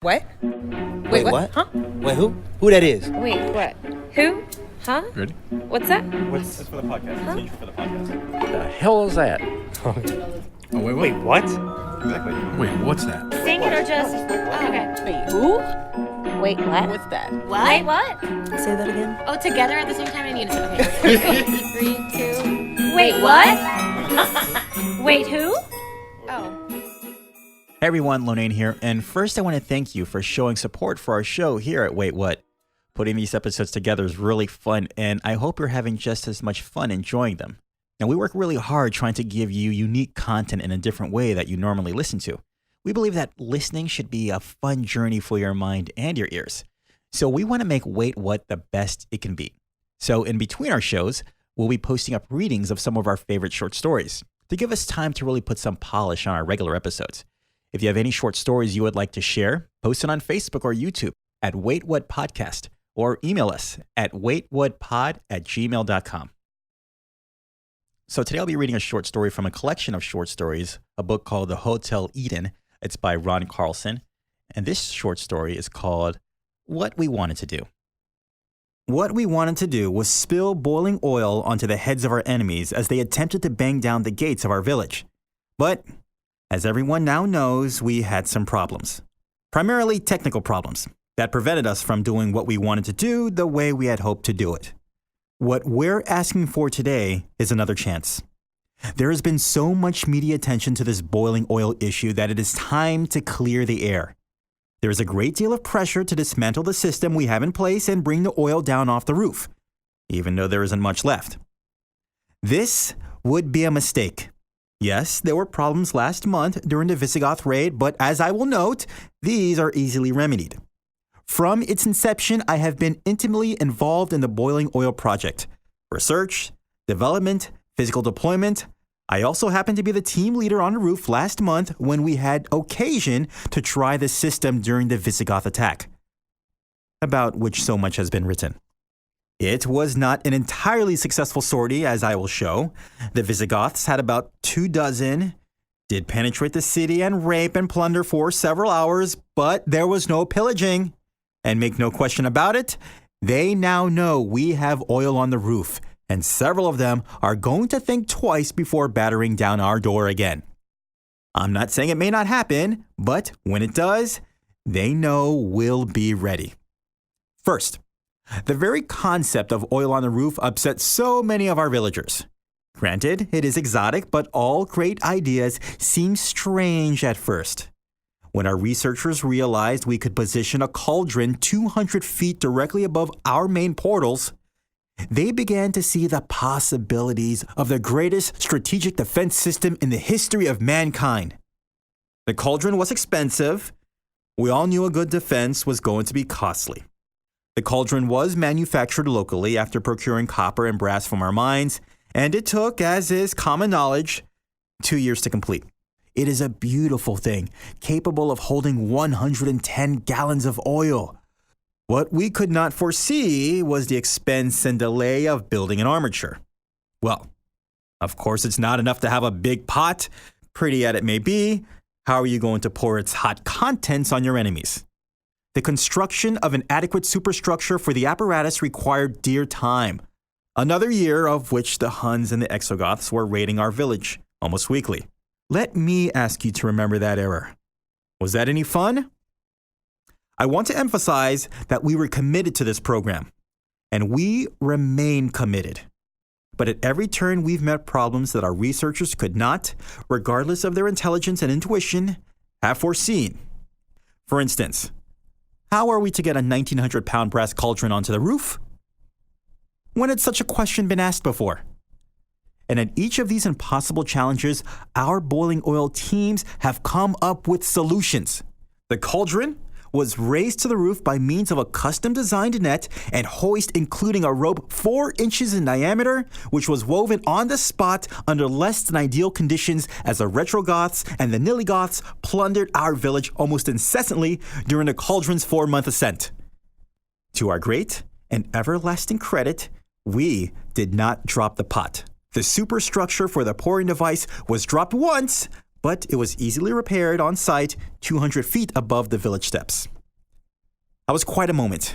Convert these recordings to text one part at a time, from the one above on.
What? Wait, what? Huh? Wait, who? Who that is? Wait, what? Who? Huh? Ready? What's that? What's That's for the podcast. It's usually for the podcast. the hell is that? Oh, wait, what? Wait, what? Exactly. Wait, what's that? Sing it or just... Oh, okay. Wait, who? Wait, what? What's that? What? Wait, what? Say that again. Oh, together at the same time? I need to say okay. 3, 2... Wait, what? Wait, who? Oh. Hey everyone, Lonane here, and first I want to thank you for showing support for our show here at Wait What. Putting these episodes together is really fun, and I hope you're having just as much fun enjoying them. Now, we work really hard trying to give you unique content in a different way that you normally listen to. We believe that listening should be a fun journey for your mind and your ears. So we want to make Wait What the best it can be. So in between our shows, we'll be posting up readings of some of our favorite short stories to give us time to really put some polish on our regular episodes. If you have any short stories you would like to share, post it on Facebook or YouTube at waitwhatpodcast or email us at waitwhatpod@gmail.com. So today I'll be reading a short story from a collection of short stories, a book called The Hotel Eden. It's by Ron Carlson. And this short story is called What We Wanted to Do. What we wanted to do was spill boiling oil onto the heads of our enemies as they attempted to bang down the gates of our village. But as everyone now knows, we had some problems. Primarily technical problems that prevented us from doing what we wanted to do the way we had hoped to do it. What we're asking for today is another chance. There has been so much media attention to this boiling oil issue that it is time to clear the air. There is a great deal of pressure to dismantle the system we have in place and bring the oil down off the roof, even though there isn't much left. This would be a mistake. Yes, there were problems last month during the Visigoth raid, but as I will note, these are easily remedied. From its inception, I have been intimately involved in the boiling oil project. Research, development, physical deployment. I also happened to be the team leader on the roof last month when we had occasion to try the system during the Visigoth attack, about which so much has been written. It was not an entirely successful sortie, as I will show. The Visigoths had about 24, did penetrate the city and rape and plunder for several hours, but there was no pillaging. And make no question about it, they now know we have oil on the roof, and several of them are going to think twice before battering down our door again. I'm not saying it may not happen, but when it does, they know we'll be ready. First, the very concept of oil on the roof upset so many of our villagers. Granted, it is exotic, but all great ideas seem strange at first. When our researchers realized we could position a cauldron 200 feet directly above our main portals, they began to see the possibilities of the greatest strategic defense system in the history of mankind. The cauldron was expensive. We all knew a good defense was going to be costly. The cauldron was manufactured locally after procuring copper and brass from our mines, and it took, as is common knowledge, 2 years to complete. It is a beautiful thing, capable of holding 110 gallons of oil. What we could not foresee was the expense and delay of building an armature. Well, of course, it's not enough to have a big pot, pretty as it may be. How are you going to pour its hot contents on your enemies? The construction of an adequate superstructure for the apparatus required dear time. Another year of which the Huns and the Exogoths were raiding our village almost weekly. Let me ask you to remember that era. Was that any fun? I want to emphasize that we were committed to this program, and we remain committed. But at every turn, we've met problems that our researchers could not, regardless of their intelligence and intuition, have foreseen. For instance, how are we to get a 1,900-pound brass cauldron onto the roof? When had such a question been asked before? And at each of these impossible challenges, our boiling oil teams have come up with solutions. The cauldron was raised to the roof by means of a custom-designed net and hoist including a rope 4 inches in diameter, which was woven on the spot under less than ideal conditions as the Retrogoths and the Niligoths plundered our village almost incessantly during the cauldron's 4-month ascent. To our great and everlasting credit, we did not drop the pot. The superstructure for the pouring device was dropped once, but it was easily repaired on site 200 feet above the village steps. That was quite a moment,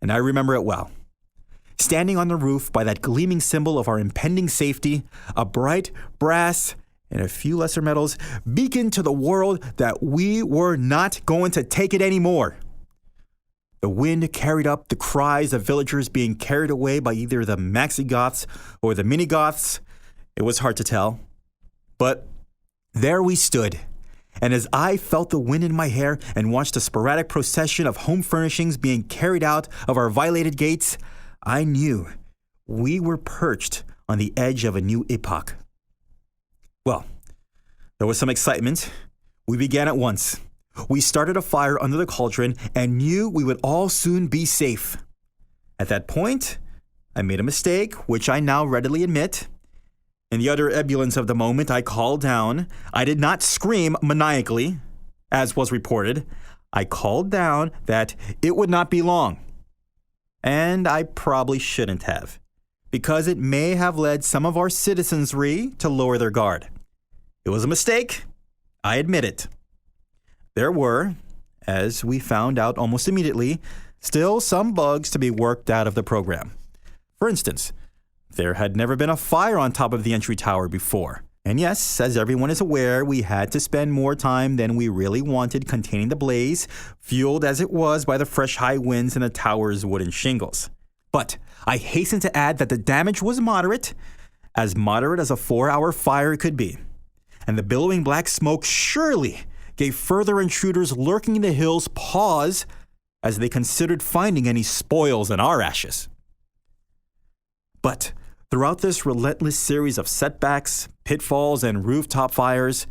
and I remember it well. Standing on the roof by that gleaming symbol of our impending safety, a bright brass and a few lesser metals beaconed to the world that we were not going to take it anymore. The wind carried up the cries of villagers being carried away by either the Maxi-Goths or the Mini-Goths. It was hard to tell. But there we stood. And as I felt the wind in my hair and watched a sporadic procession of home furnishings being carried out of our violated gates, I knew we were perched on the edge of a new epoch. Well, there was some excitement. We began at once. We started a fire under the cauldron and knew we would all soon be safe. At that point, I made a mistake, which I now readily admit. In the utter ebullience of the moment, I called down. I did not scream maniacally, as was reported. I called down that it would not be long. And I probably shouldn't have, because it may have led some of our citizenry to lower their guard. It was a mistake. I admit it. There were, as we found out almost immediately, still some bugs to be worked out of the program. For instance, there had never been a fire on top of the entry tower before. And yes, as everyone is aware, we had to spend more time than we really wanted containing the blaze, fueled as it was by the fresh high winds and the tower's wooden shingles. But I hasten to add that the damage was moderate as a 4-hour fire could be. And the billowing black smoke surely gave further intruders lurking in the hills pause as they considered finding any spoils in our ashes. But throughout this relentless series of setbacks, pitfalls, and rooftop fires,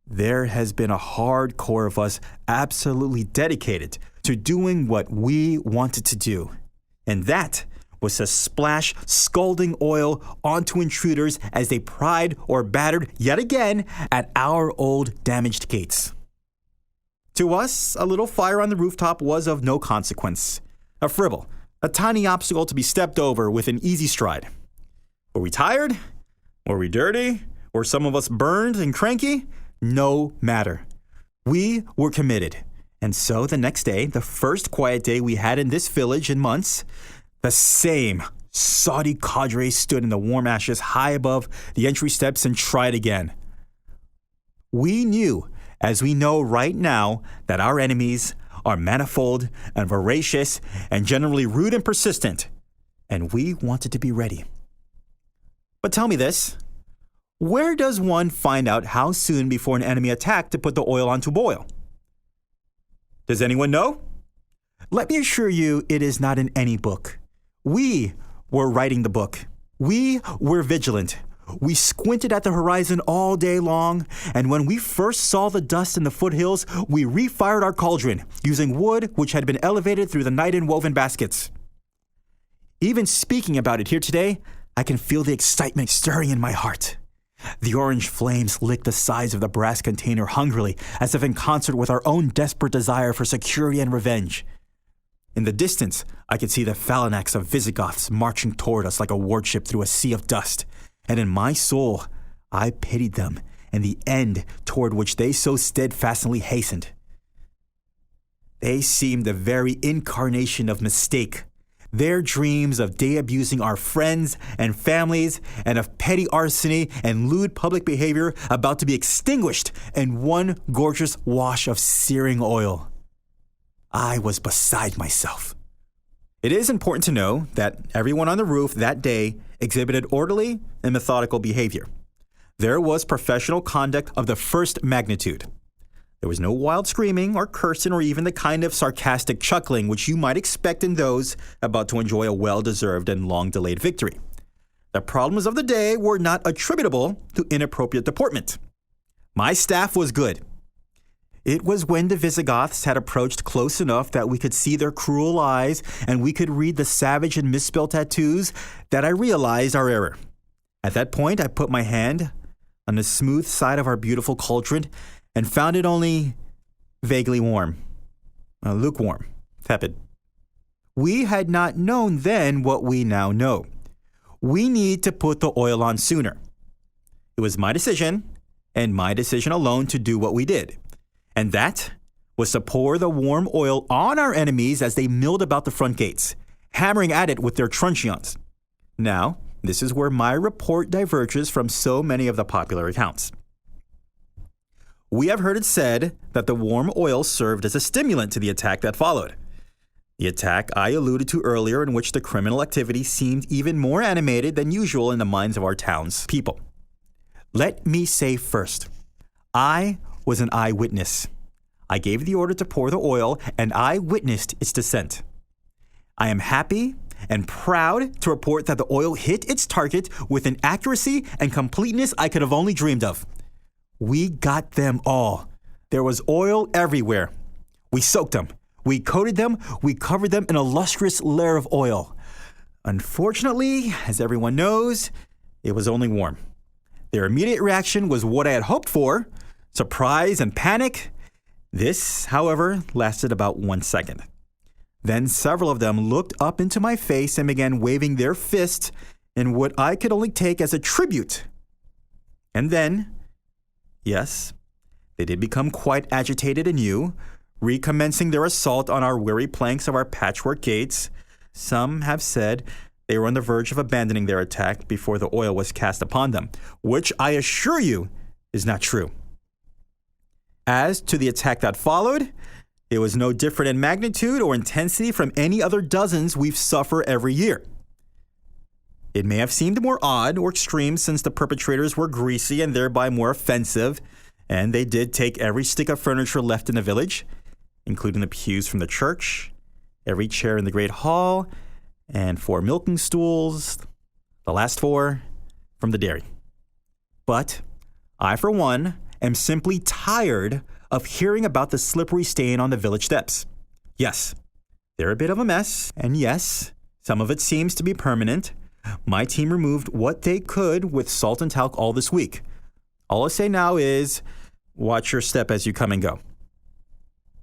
there has been a hard core of us absolutely dedicated to doing what we wanted to do. And that was to splash scalding oil onto intruders as they pried or battered yet again at our old damaged gates. To us, a little fire on the rooftop was of no consequence. A fribble, a tiny obstacle to be stepped over with an easy stride. Were we tired? Were we dirty? Were some of us burned and cranky? No matter. We were committed. And so the next day, the first quiet day we had in this village in months, the same Saudi cadre stood in the warm ashes high above the entry steps and tried again. We knew, as we know right now, that our enemies are manifold and voracious and generally rude and persistent, and we wanted to be ready. But tell me this, where does one find out how soon before an enemy attack to put the oil on to boil? Does anyone know? Let me assure you, it is not in any book. We were writing the book. We were vigilant. We squinted at the horizon all day long, and when we first saw the dust in the foothills, we refired our cauldron, using wood which had been elevated through the night in woven baskets. Even speaking about it here today, I can feel the excitement stirring in my heart. The orange flames licked the sides of the brass container hungrily, as if in concert with our own desperate desire for security and revenge. In the distance, I could see the phalanx of Visigoths marching toward us like a warship through a sea of dust. And in my soul, I pitied them and the end toward which they so steadfastly hastened. They seemed the very incarnation of mistake. Their dreams of day-abusing our friends and families and of petty larceny and lewd public behavior about to be extinguished in one gorgeous wash of searing oil. I was beside myself. It is important to know that everyone on the roof that day exhibited orderly and methodical behavior. There was professional conduct of the first magnitude. There was no wild screaming or cursing or even the kind of sarcastic chuckling which you might expect in those about to enjoy a well-deserved and long-delayed victory. The problems of the day were not attributable to inappropriate deportment. My staff was good. It was when the Visigoths had approached close enough that we could see their cruel eyes and we could read the savage and misspelled tattoos that I realized our error. At that point, I put my hand on the smooth side of our beautiful cauldron and found it only vaguely warm, lukewarm, tepid. We had not known then what we now know. We need to put the oil on sooner. It was my decision, and my decision alone to do what we did. And that was to pour the warm oil on our enemies as they milled about the front gates, hammering at it with their truncheons. Now, this is where my report diverges from so many of the popular accounts. We have heard it said that the warm oil served as a stimulant to the attack that followed. The attack I alluded to earlier, in which the criminal activity seemed even more animated than usual in the minds of our town's people. Let me say first, I was an eyewitness. I gave the order to pour the oil, and I witnessed its descent. I am happy and proud to report that the oil hit its target with an accuracy and completeness I could have only dreamed of. We got them all. There was oil everywhere. We soaked them. We coated them. We covered them in a lustrous layer of oil. Unfortunately, as everyone knows, it was only warm. Their immediate reaction was what I had hoped for, surprise and panic. This, however, lasted about 1 second. Then several of them looked up into my face and began waving their fists in what I could only take as a tribute. And then, yes, they did become quite agitated anew, recommencing their assault on our weary planks of our patchwork gates. Some have said they were on the verge of abandoning their attack before the oil was cast upon them, which I assure you is not true. As to the attack that followed, it was no different in magnitude or intensity from any other dozens we've suffered every year. It may have seemed more odd or extreme since the perpetrators were greasy and thereby more offensive, and they did take every stick of furniture left in the village, including the pews from the church, every chair in the great hall, and 4 milking stools, the last 4 from the dairy. But I, for one, am simply tired of hearing about the slippery stain on the village steps. Yes, they're a bit of a mess, and yes, some of it seems to be permanent. My team removed what they could with salt and talc all this week. All I say now is, watch your step as you come and go.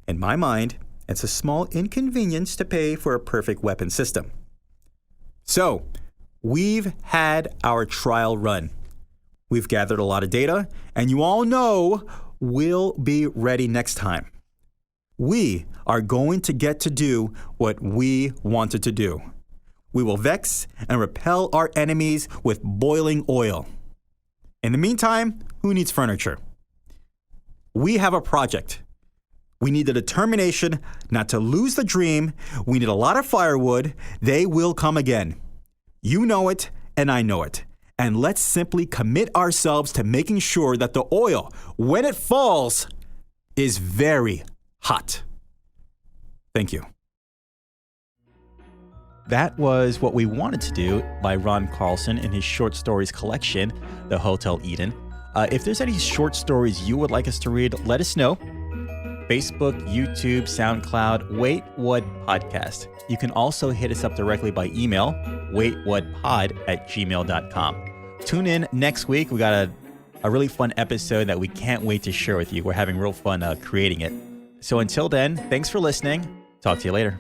In my mind, it's a small inconvenience to pay for a perfect weapon system. So, we've had our trial run. We've gathered a lot of data, and you all know we'll be ready next time. We are going to get to do what we wanted to do. We will vex and repel our enemies with boiling oil. In the meantime, who needs furniture? We have a project. We need the determination not to lose the dream. We need a lot of firewood. They will come again. You know it, and I know it. And let's simply commit ourselves to making sure that the oil, when it falls, is very hot. Thank you. That was What We Wanted to Do by Ron Carlson in his short stories collection, The Hotel Eden. If there's any short stories you would like us to read, let us know. Facebook, YouTube, SoundCloud, Wait What Podcast. You can also hit us up directly by email, waitwhatpod@gmail.com. Tune in next week. We got a really fun episode that we can't wait to share with you. We're having real fun creating it. So until then, thanks for listening. Talk to you later.